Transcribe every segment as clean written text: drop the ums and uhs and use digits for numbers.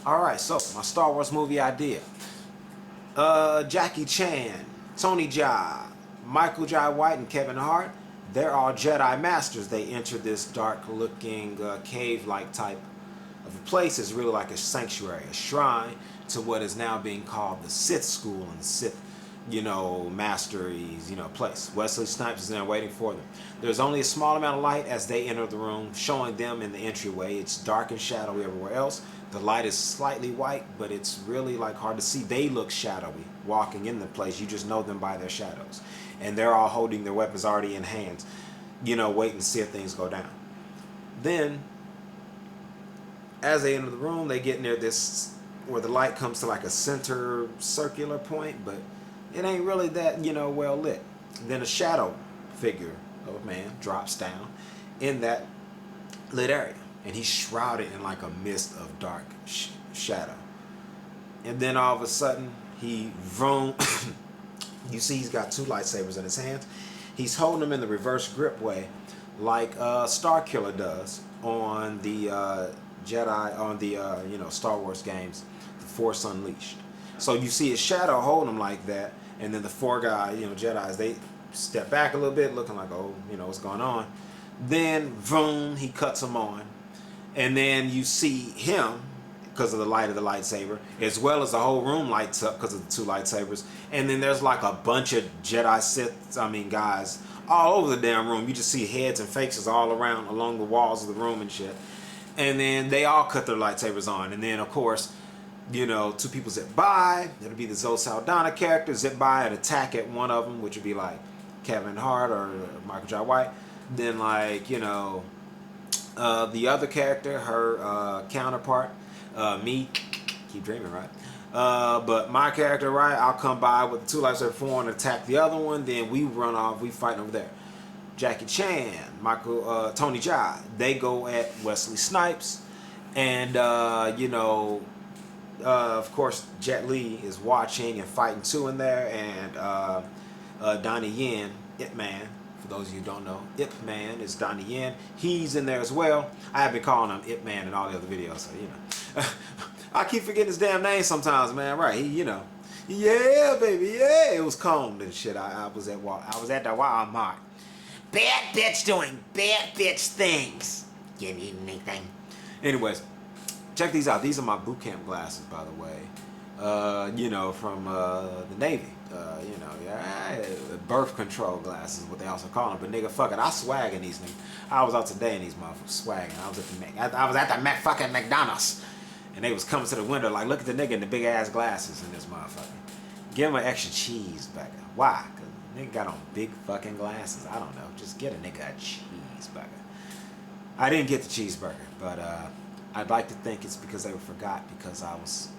Alright, so my Star Wars movie idea. Jackie Chan, Tony Jaa, Michael Jai White, and Kevin Hart, they're all Jedi Masters. They enter this dark-looking cave-like type of a place. It's really like a sanctuary, a shrine to what is now being called the Sith School and Sith, masteries, place. Wesley Snipes is there waiting for them. There's only a small amount of light as they enter the room, showing them in the entryway. It's dark and shadowy everywhere else. The light is slightly white, but it's really like hard to see. They look shadowy walking in the place. You just know them by their shadows. And they're all holding their weapons already in hands, waiting to see if things go down. Then, as they enter the room, they get near this, where the light comes to like a center circular point, but it ain't really that, well lit. Then a shadow figure of a man drops down in that lit area, and he's shrouded in like a mist of dark shadow. And then all of a sudden, he vroom. You see he's got two lightsabers in his hands. He's holding them in the reverse grip way, like Starkiller does on the Jedi, on the Star Wars games, The Force Unleashed. So you see his shadow holding him like that, and then the four Jedis, they step back a little bit, looking like, oh, what's going on. Then, boom, he cuts them on, and then you see him, because of the light of the lightsaber, as well as the whole room lights up because of the two lightsabers. And then there's like a bunch of Jedi Sith, guys, all over the damn room. You just see heads and faces all around, along the walls of the room and shit. And then they all cut their lightsabers on. And then, of course, two people zip by. It'll be the Zoe Saldana character zip by and attack at one of them, which would be like Kevin Hart or Michael Jai White. Then, like, the other character, her counterpart, me, keep dreaming, right? But my character, right, I'll come by with the two lightsabers before and attack the other one. Then we run off, we fight over there. Jackie Chan, Tony Jaa, they go at Wesley Snipes, and of course Jet Li is watching and fighting too in there, and Donnie Yen, Ip Man. For those of you who don't know, Ip Man is Donnie Yen. He's in there as well. I have been calling him Ip Man in all the other videos, so I keep forgetting his damn name sometimes, man. Right? He, yeah, baby, yeah. It was combed and shit. I was at the Walmart. Bad bitch doing bad bitch things. You need anything? Anyways, check these out. These are my boot camp glasses, by the way. From the Navy. Birth control glasses, what they also call them. But nigga, fuck it, I swag in these niggas. I was out today in these motherfuckers swagging. I was at the fucking McDonald's, and they was coming to the window like, look at the nigga in the big ass glasses in this motherfucker. Give him an extra cheeseburger. Why? Cause nigga got on big fucking glasses. I don't know. Just get a nigga a cheeseburger. I didn't get the cheeseburger, but I'd like to think it's because they forgot because I was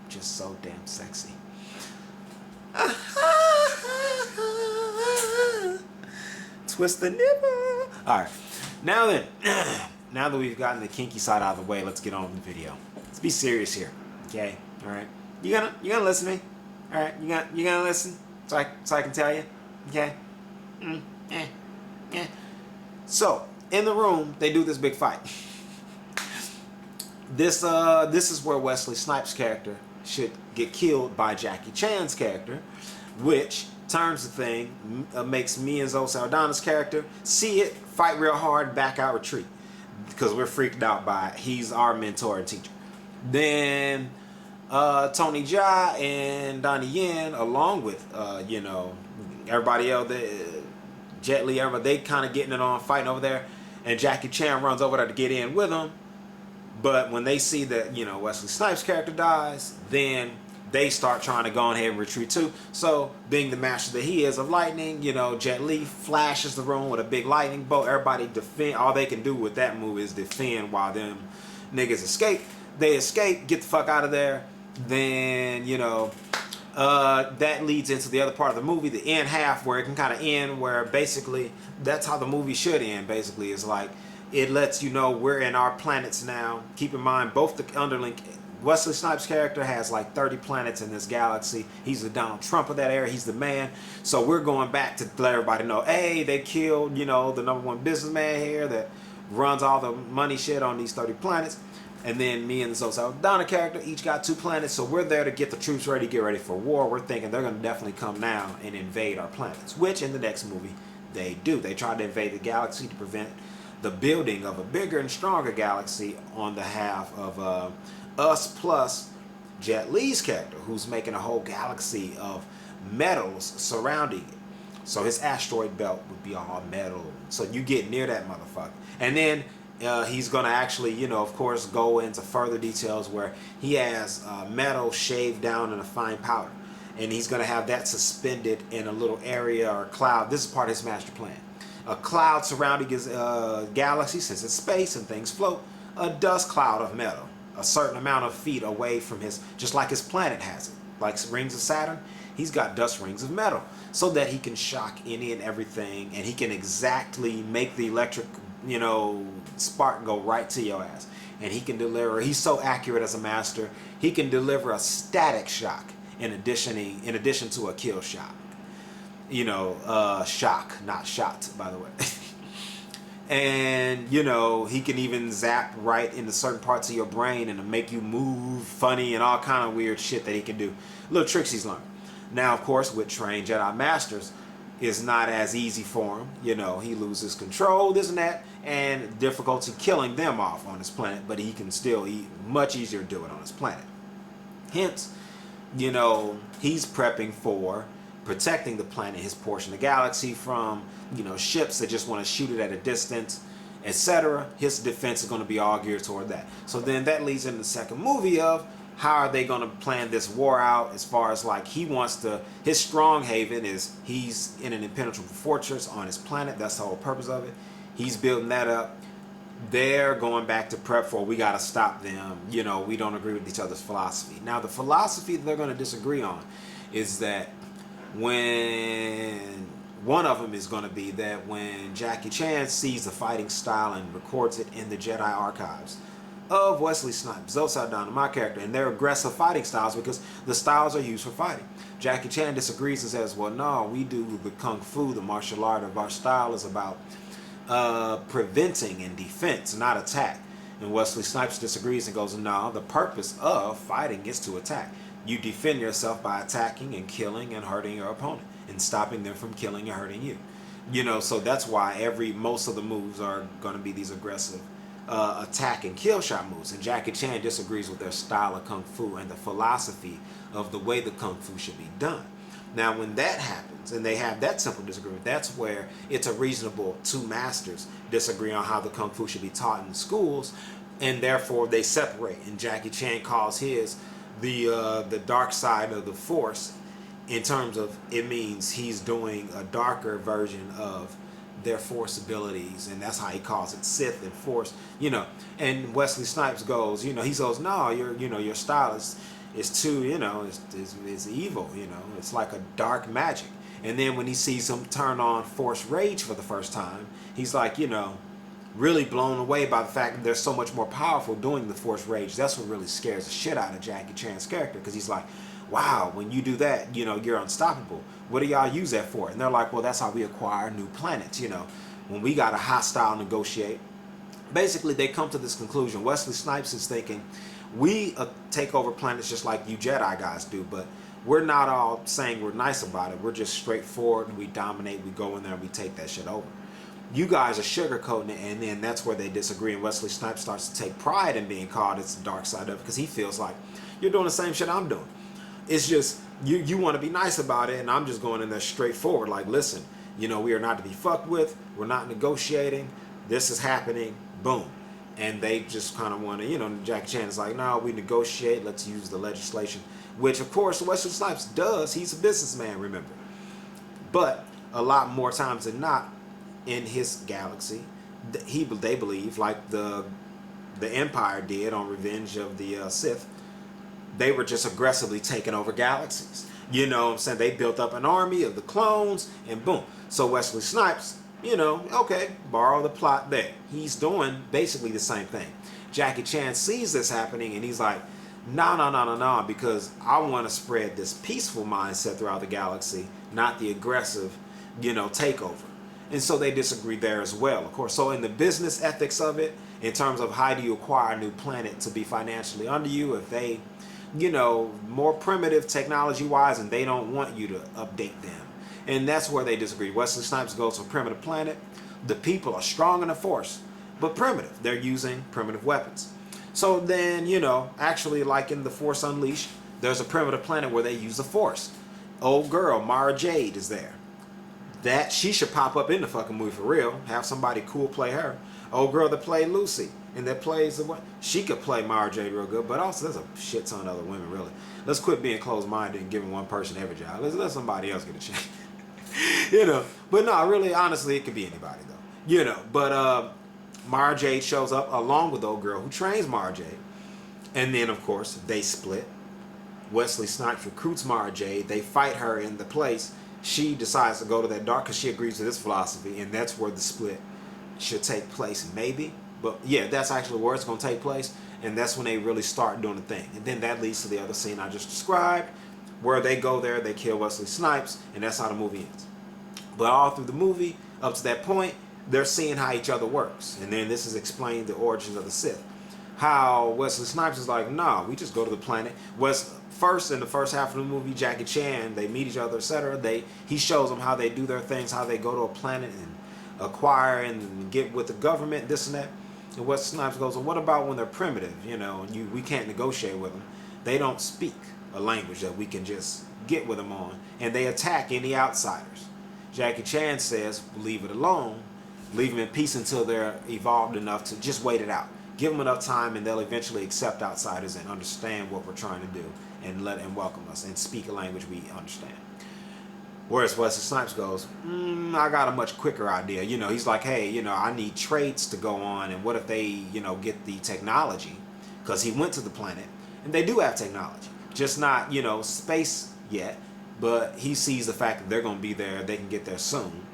just so damn sexy. Twist the nipple. Alright. Now then, now that we've gotten the kinky side out of the way, let's get on with the video. Let's be serious here. Okay? Alright. You gonna listen to me? Alright, you gonna listen? So I can tell you? Okay? So, in the room, they do this big fight. This is where Wesley Snipes' character should get killed by Jackie Chan's character, which turns the thing, makes me and Zoe Saldana's character see it, fight real hard, back out, retreat, because we're freaked out by it. He's our mentor and teacher. Then Tony Jaa and Donnie Yen, along with everybody else, Jet Li, everybody, they kind of getting it on, fighting over there, and Jackie Chan runs over there to get in with them. But when they see that, Wesley Snipes' character dies, then they start trying to go ahead and retreat too. So, being the master that he is of lightning, Jet Li flashes the room with a big lightning bolt. Everybody defend. All they can do with that move is defend while them niggas escape. They escape, get the fuck out of there. Then, that leads into the other part of the movie, the end half, where it can kind of end, where basically that's how the movie should end. Basically, is like, it lets you know we're in our planets now. Keep in mind, both the underling, Wesley Snipes' character has like 30 planets in this galaxy. He's the Donald Trump of that area. He's the man. So we're going back to let everybody know, hey, they killed, the #1 businessman here that runs all the money shit on these 30 planets. And then me and the Zoe Saldana character each got 2 planets, so we're there to get the troops ready, get ready for war. We're thinking they're going to definitely come now and invade our planets, which in the next movie they do. They try to invade the galaxy to prevent the building of a bigger and stronger galaxy on behalf of us plus Jet Li's character, who's making a whole galaxy of metals surrounding it. So his asteroid belt would be all metal. So you get near that motherfucker. And then he's going to actually, you know, of course, go into further details where he has metal shaved down in a fine powder. And he's going to have that suspended in a little area or cloud. This is part of his master plan. A cloud surrounding his galaxy, since it's space and things float. A dust cloud of metal. A certain amount of feet away from his, just like his planet has it. Like rings of Saturn, he's got dust rings of metal. So that he can shock any and everything. And he can exactly make the electric, you know, spark go right to your ass. And he can deliver, he's so accurate as a master, he can deliver a static shock in addition to a kill shock. You know, shock, not shot, by the way. And, you know, he can even zap right into certain parts of your brain and make you move funny and all kind of weird shit that he can do. Little tricks he's learned. Now, of course, with trained Jedi Masters, it's not as easy for him. You know, he loses control, this and that, and difficulty killing them off on his planet, but he can still much easier do it on his planet. Hence, you know, he's prepping for protecting the planet, his portion of the galaxy from, you know, ships that just want to shoot it at a distance, etc. His defense is going to be all geared toward that. So then that leads into the second movie of how are they going to plan this war out, as far as like he wants to, his strong haven is he's in an impenetrable fortress on his planet. That's the whole purpose of it. He's building that up. They're going back to prep for, we got to stop them. You know, we don't agree with each other's philosophy. Now, the philosophy that they're going to disagree on is that when one of them is going to be that when Jackie Chan sees the fighting style and records it in the Jedi archives of Wesley Snipes, Zoe Saldana, my character, and their aggressive fighting styles, because the styles are used for fighting. Jackie Chan disagrees and says, well, no, we do the kung fu, the martial art of our style is about preventing and defense, not attack. And Wesley Snipes disagrees and goes, no, the purpose of fighting is to attack. You defend yourself by attacking and killing and hurting your opponent and stopping them from killing and hurting you. You know, so that's why most of the moves are going to be these aggressive attack and kill shot moves. And Jackie Chan disagrees with their style of kung fu and the philosophy of the way the kung fu should be done. Now, when that happens and they have that simple disagreement, that's where it's a reasonable two masters disagree on how the kung fu should be taught in schools, and therefore they separate. And Jackie Chan calls his the dark side of the force, in terms of it means he's doing a darker version of their force abilities, and that's how he calls it Sith and force, you know. And Wesley Snipes goes, you know, he goes, no, your style is too, you know, is evil, you know, it's like a dark magic. And then when he sees him turn on force rage for the first time, he's like, you know, really blown away by the fact that they're so much more powerful doing the force rage. That's what really scares the shit out of Jackie Chan's character, because he's like, wow, when you do that, you know, you're unstoppable. What do y'all use that for? And they're like, well, that's how we acquire new planets, you know, when we got a hostile negotiate. Basically, they come to this conclusion. Wesley Snipes is thinking, we take over planets just like you Jedi guys do, but we're not all saying we're nice about it. We're just straightforward. We dominate. We go in there and we take that shit over. You guys are sugarcoating it, and then that's where they disagree. And Wesley Snipes starts to take pride in being called it's the dark side of it, because he feels like you're doing the same shit I'm doing. It's just you want to be nice about it, and I'm just going in there straightforward. Like, listen, you know, we are not to be fucked with. We're not negotiating. This is happening. Boom. And they just kind of want to, you know, Jackie Chan is like, no, we negotiate. Let's use the legislation, which, of course, Wesley Snipes does. He's a businessman, remember. But a lot more times than not, in his galaxy, they believe, like the Empire did on Revenge of the Sith, they were just aggressively taking over galaxies. You know what I'm saying? They built up an army of the clones, and boom. So Wesley Snipes, you know, okay, borrow the plot there. He's doing basically the same thing. Jackie Chan sees this happening, and he's like, no, because I want to spread this peaceful mindset throughout the galaxy, not the aggressive, you know, takeover. And so they disagree there as well, of course. So in the business ethics of it, in terms of how do you acquire a new planet to be financially under you if they, you know, more primitive technology wise and they don't want you to update them. And that's where they disagree. Wesley Snipes goes to a primitive planet. The people are strong in the Force, but primitive. They're using primitive weapons. So then, you know, actually like in The Force Unleashed, there's a primitive planet where they use the Force. Old girl, Mara Jade, is there. That she should pop up in the fucking movie for real. Have somebody cool play her. Old girl that played Lucy and that plays the one, she could play Mara Jade real good, but also there's a shit ton of other women really. Let's quit being closed-minded and giving one person every job. Let's let somebody else get a chance. You know, but no, really, honestly, it could be anybody though. You know, but Mara Jade shows up along with the old girl who trains Mara Jade, and then of course they split. Wesley Snipes recruits Mara Jade. They fight her in the place. She decides to go to that dark because she agrees to this philosophy, and that's where the split should take place, maybe. But yeah, that's actually where it's going to take place, and that's when they really start doing the thing. And then that leads to the other scene I just described, where they go there, they kill Wesley Snipes, and that's how the movie ends. But all through the movie, up to that point, they're seeing how each other works. And then this is explaining the origins of the Sith. How Wesley Snipes is like, nah, we just go to the planet. First, in the first half of the movie, Jackie Chan, they meet each other, etc. He shows them how they do their things, how they go to a planet and acquire and get with the government, this and that. And Wesley Snipes goes, well, what about when they're primitive? You know, we can't negotiate with them. They don't speak a language that we can just get with them on. And they attack any outsiders. Jackie Chan says, leave it alone. Leave them in peace until they're evolved enough to just wait it out. Give them enough time and they'll eventually accept outsiders and understand what we're trying to do and welcome us and speak a language we understand. Whereas Wesley Snipes goes, I got a much quicker idea. You know, he's like, hey, you know, I need trades to go on, and what if they, you know, get the technology? Because he went to the planet and they do have technology, just not, you know, space yet, but he sees the fact that they're going to be there, they can get there soon,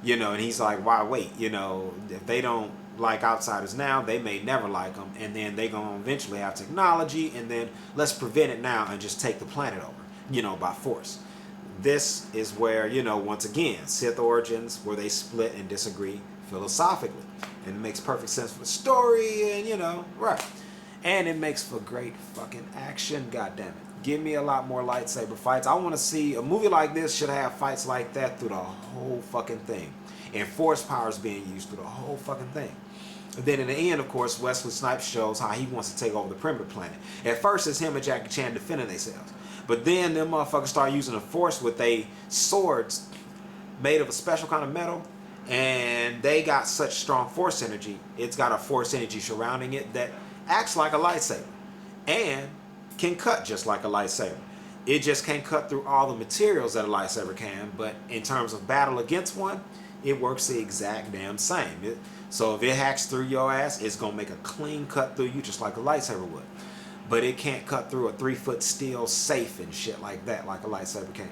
you know, and he's like, why wait? You know, if they don't like outsiders now, they may never like them, and then they're going to eventually have technology, and then let's prevent it now and just take the planet over, you know, by force. This is where, you know, once again, Sith origins, where they split and disagree philosophically, and it makes perfect sense for the story, and you know, right, and it makes for great fucking action. Goddammit, give me a lot more lightsaber fights. I want to see a movie like this. Should have fights like that through the whole fucking thing, and force powers being used through the whole fucking thing. And then in the end, of course, Wesley Snipes shows how he wants to take over the primitive planet. At first, it's him and Jackie Chan defending themselves. But then them motherfuckers start using the force with they swords made of a special kind of metal. And they got such strong force energy. It's got a force energy surrounding it that acts like a lightsaber. And can cut just like a lightsaber. It just can't cut through all the materials that a lightsaber can. But in terms of battle against one, it works the exact damn same. So if it hacks through your ass, it's going to make a clean cut through you just like a lightsaber would. But it can't cut through a 3-foot steel safe and shit like that, like a lightsaber can.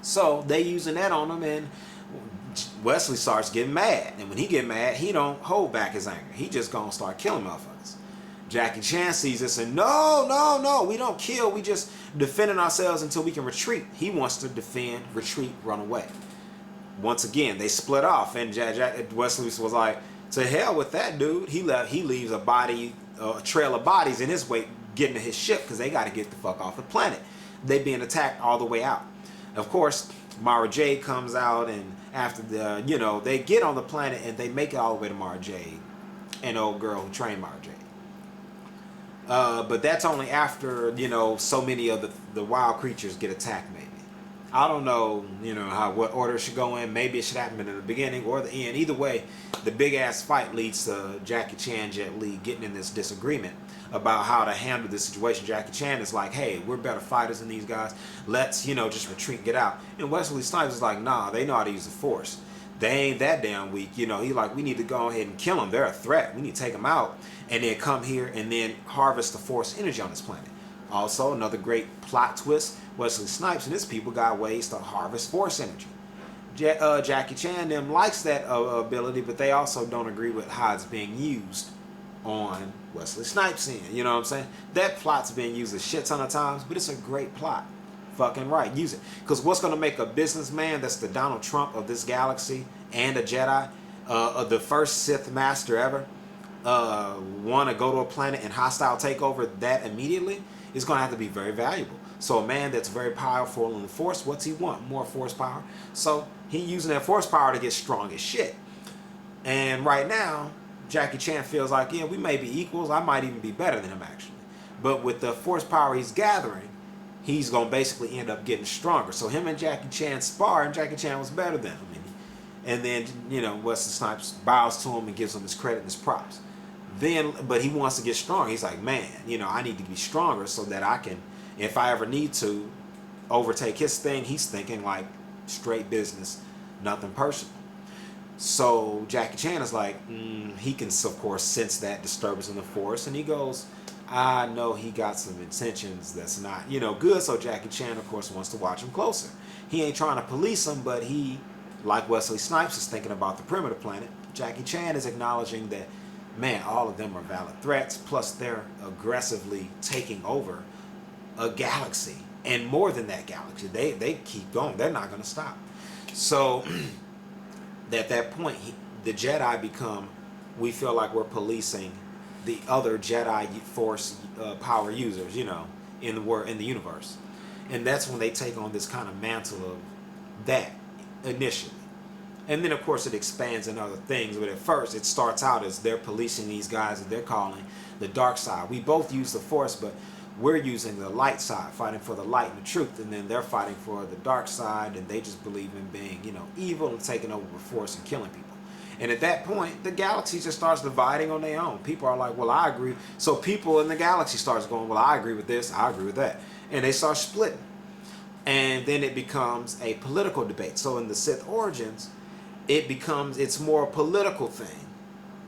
So they using that on him, and Wesley starts getting mad. And when he get mad, he don't hold back his anger. He just gonna start killing motherfuckers. Jackie Chan sees this and no, we don't kill. We just defending ourselves until we can retreat. He wants to defend, retreat, run away. Once again, they split off, and Wesley was like, to hell with that dude. He leaves a body, a trail of bodies in his wake, getting to his ship because they got to get the fuck off the planet. They being attacked all the way out. Of course, Mara Jade comes out, and after the, you know, they get on the planet and they make it all the way to Mara Jade, an old girl who trained Mara Jade. But that's only after, you know, so many of the wild creatures get attacked. Maybe I don't know, you know, what order it should go in. Maybe it should happen in the beginning or the end. Either way, the big ass fight leads to Jackie Chan, Jet Li getting in this disagreement about how to handle this situation. Jackie Chan is like, hey, we're better fighters than these guys. Let's, you know, just retreat and get out. And Wesley Snipes is like, nah, they know how to use the force. They ain't that damn weak. You know, he like, we need to go ahead and kill them. They're a threat. We need to take them out and then come here and then harvest the force energy on this planet. Also, another great plot twist, Wesley Snipes and his people got ways to harvest force energy. Jackie Chan them likes that ability, but they also don't agree with how it's being used on Wesley Snipes' end. You know what I'm saying? That plot's been used a shit ton of times, but it's a great plot. Fucking right, use it. Because what's going to make a businessman that's the Donald Trump of this galaxy and a Jedi, the first Sith master ever, want to go to a planet and hostile take over that immediately, is going to have to be very valuable. So a man that's very powerful in the Force, what's he want? More Force power. So he using that Force power to get strong as shit. And right now, Jackie Chan feels like, yeah, we may be equals. I might even be better than him, actually. But with the Force power he's gathering, he's going to basically end up getting stronger. So him and Jackie Chan spar, and Jackie Chan was better than him. And then, you know, Wesley Snipes bows to him and gives him his credit and his props. Then, but he wants to get strong. He's like, man, you know, I need to be stronger so that I can, if I ever need to, overtake his thing. He's thinking like straight business, nothing personal. So Jackie Chan is like, he can, of course, sense that disturbance in the Force. And he goes, I know he got some intentions that's not, you know, good. So Jackie Chan, of course, wants to watch him closer. He ain't trying to police him, but he, like Wesley Snipes, is thinking about the perimeter planet. Jackie Chan is acknowledging that, man, all of them are valid threats. Plus, they're aggressively taking over a galaxy. And more than that galaxy. They keep going. They're not going to stop. So, at that point, the Jedi become, we feel like we're policing the other Jedi Force power users, you know, in the universe. And that's when they take on this kind of mantle of that initially. And then, of course, it expands in other things. But at first, it starts out as they're policing these guys that they're calling the dark side. We both use the Force, but we're using the light side, fighting for the light and the truth. And then they're fighting for the dark side, and they just believe in being, you know, evil and taking over the Force and killing people. And at that point, the galaxy just starts dividing on their own. People are like, well, I agree. So people in the galaxy starts going, well, I agree with this, I agree with that. And they start splitting. And then it becomes a political debate. So in the Sith Origins, it's more a political thing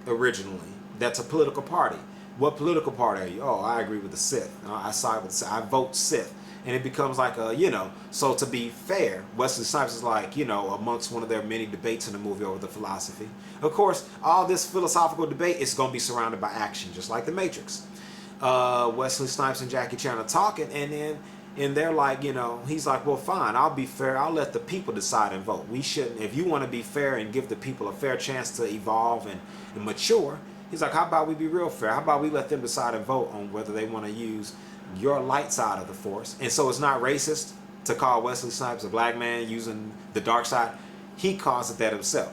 originally. That's a political party. What political party are you? Oh, I agree with the Sith. I side with the Sith. I vote Sith. And it becomes like a, you know, so to be fair, Wesley Snipes is like, you know, amongst one of their many debates in the movie over the philosophy. Of course, all this philosophical debate is going to be surrounded by action, just like The Matrix. Wesley Snipes and Jackie Chan are talking, and they're like, you know, he's like, well, fine, I'll be fair. I'll let the people decide and vote. We shouldn't, if you want to be fair and give the people a fair chance to evolve and mature, he's like, how about we be real fair? How about we let them decide and vote on whether they want to use your light side of the Force? And so it's not racist to call Wesley Snipes a black man using the dark side. He calls it that himself.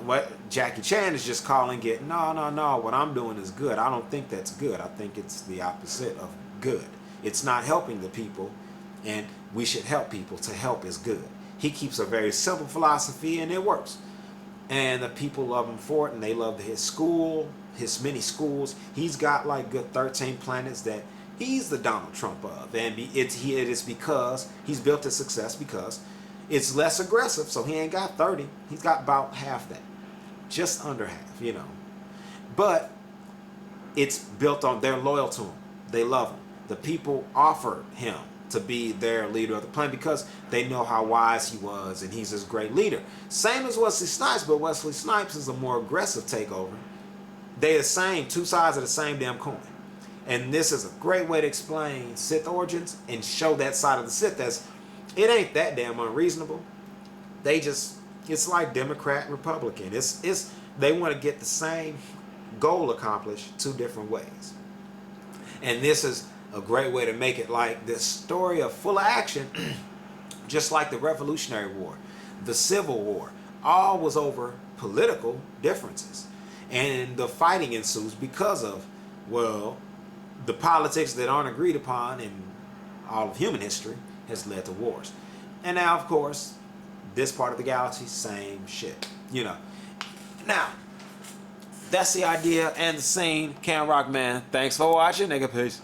What Jackie Chan is just calling it, no, what I'm doing is good. I don't think that's good. I think it's the opposite of good. It's not helping the people, and we should help people. To help is good. He keeps a very simple philosophy, and it works. And the people love him for it, and they love his school, his many schools. He's got like good 13 planets that he's the Donald Trump of. And it is because he's built his success because it's less aggressive. So he ain't got 30. He's got about half that. Just under half, you know. But it's built on their loyal to him. They love him. The people offered him to be their leader of the planet because they know how wise he was and he's this great leader. Same as Wesley Snipes, but Wesley Snipes is a more aggressive takeover. They're the same, two sides of the same damn coin. And this is a great way to explain Sith origins and show that side of the Sith as it ain't that damn unreasonable. It's like Democrat, Republican. They want to get the same goal accomplished two different ways. And this is a great way to make it like this story of full of action, just like the Revolutionary War, the Civil War, all was over political differences. And the fighting ensues because of, well, the politics that aren't agreed upon in all of human history has led to wars. And now, of course, this part of the galaxy, same shit, you know. Now, that's the idea and the scene. Can Rock Man, thanks for watching, nigga. Peace.